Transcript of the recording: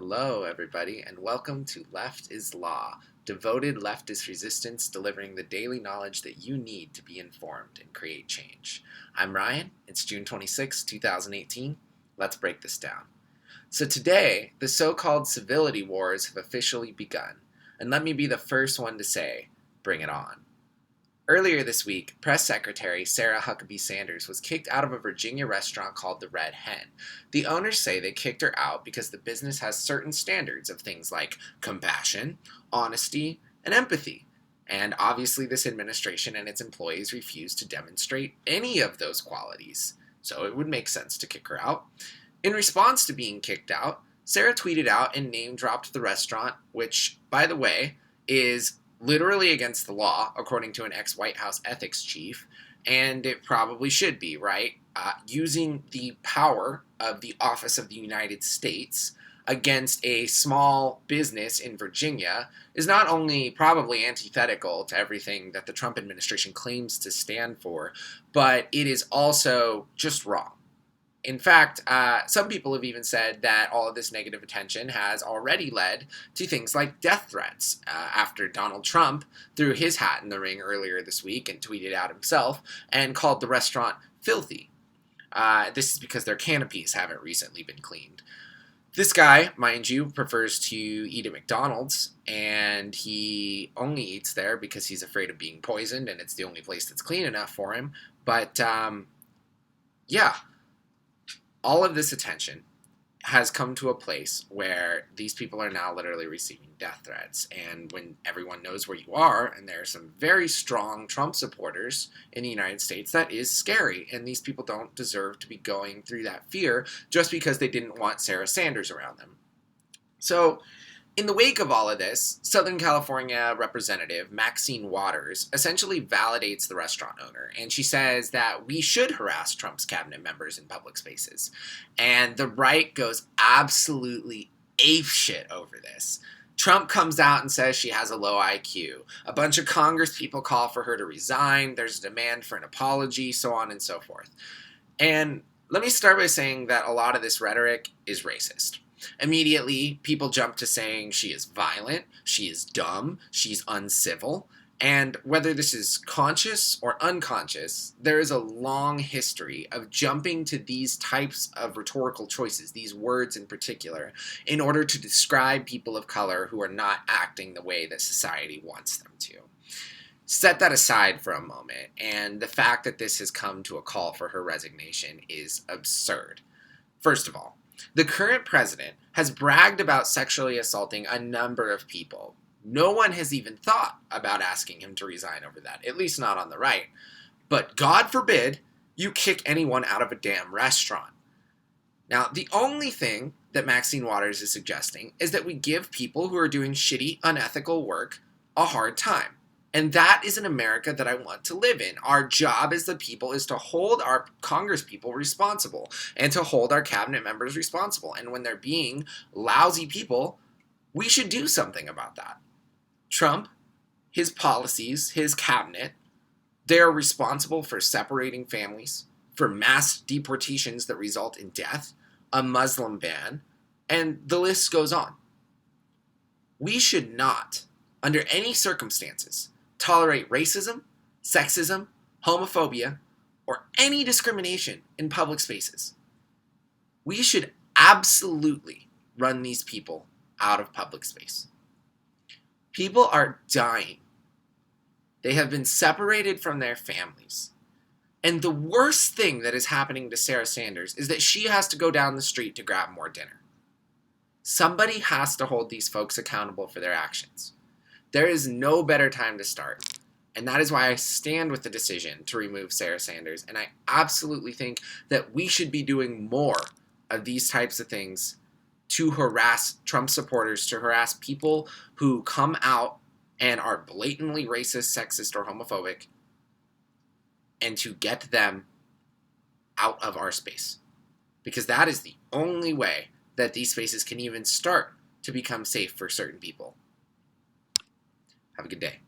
Hello, everybody, and welcome to Left is Law, devoted leftist resistance delivering the daily knowledge that you need to be informed and create change. I'm Ryan. It's June 26, 2018. Let's break this down. So today, the so-called civility wars have officially begun, and let me be the first one to say, bring it on. Earlier this week, Press Secretary Sarah Huckabee Sanders was kicked out of a Virginia restaurant called the Red Hen. The owners say they kicked her out because the business has certain standards of things like compassion, honesty, and empathy. And obviously, this administration and its employees refuse to demonstrate any of those qualities. So it would make sense to kick her out. In response to being kicked out, Sarah tweeted out and name-dropped the restaurant, which, by the way, is literally against the law, according to an ex-White House ethics chief, and it probably should be, right? Using the power of the Office of the United States against a small business in Virginia is not only probably antithetical to everything that the Trump administration claims to stand for, but it is also just wrong. In fact, some people have even said that all of this negative attention has already led to things like death threats after Donald Trump threw his hat in the ring earlier this week and tweeted out himself and called the restaurant filthy. This is because their canopies haven't recently been cleaned. This guy, mind you, prefers to eat at McDonald's, and he only eats there because he's afraid of being poisoned, and it's the only place that's clean enough for him. But, yeah. All of this attention has come to a place where these people are now literally receiving death threats. And when everyone knows where you are, and there are some very strong Trump supporters in the United States, that is scary. And these people don't deserve to be going through that fear just because they didn't want Sarah Sanders around them. So, in the wake of all of this, Southern California Representative Maxine Waters essentially validates the restaurant owner, and she says that we should harass Trump's cabinet members in public spaces. And the right goes absolutely apeshit over this. Trump comes out and says she has a low IQ. A bunch of Congress people call for her to resign. There's a demand for an apology, so on and so forth. And let me start by saying that a lot of this rhetoric is racist. Immediately, people jump to saying she is violent, she is dumb, she's uncivil, and whether this is conscious or unconscious, there is a long history of jumping to these types of rhetorical choices, these words in particular, in order to describe people of color who are not acting the way that society wants them to. Set that aside for a moment, and the fact that this has come to a call for her resignation is absurd. First of all, the current president has bragged about sexually assaulting a number of people. No one has even thought about asking him to resign over that, at least not on the right. But God forbid you kick anyone out of a damn restaurant. Now, the only thing that Maxine Waters is suggesting is that we give people who are doing shitty, unethical work a hard time. And that is an America that I want to live in. Our job as the people is to hold our Congress people responsible and to hold our cabinet members responsible. And when they're being lousy people, we should do something about that. Trump, his policies, his cabinet, they're responsible for separating families, for mass deportations that result in death, a Muslim ban, and the list goes on. We should not, under any circumstances, tolerate racism, sexism, homophobia, or any discrimination in public spaces. We should absolutely run these people out of public space. People are dying. They have been separated from their families. And the worst thing that is happening to Sarah Sanders is that she has to go down the street to grab more dinner. Somebody has to hold these folks accountable for their actions. There is no better time to start, and that is why I stand with the decision to remove Sarah Sanders, and I absolutely think that we should be doing more of these types of things to harass Trump supporters, to harass people who come out and are blatantly racist, sexist, or homophobic, and to get them out of our space. Because that is the only way that these spaces can even start to become safe for certain people. Have a good day.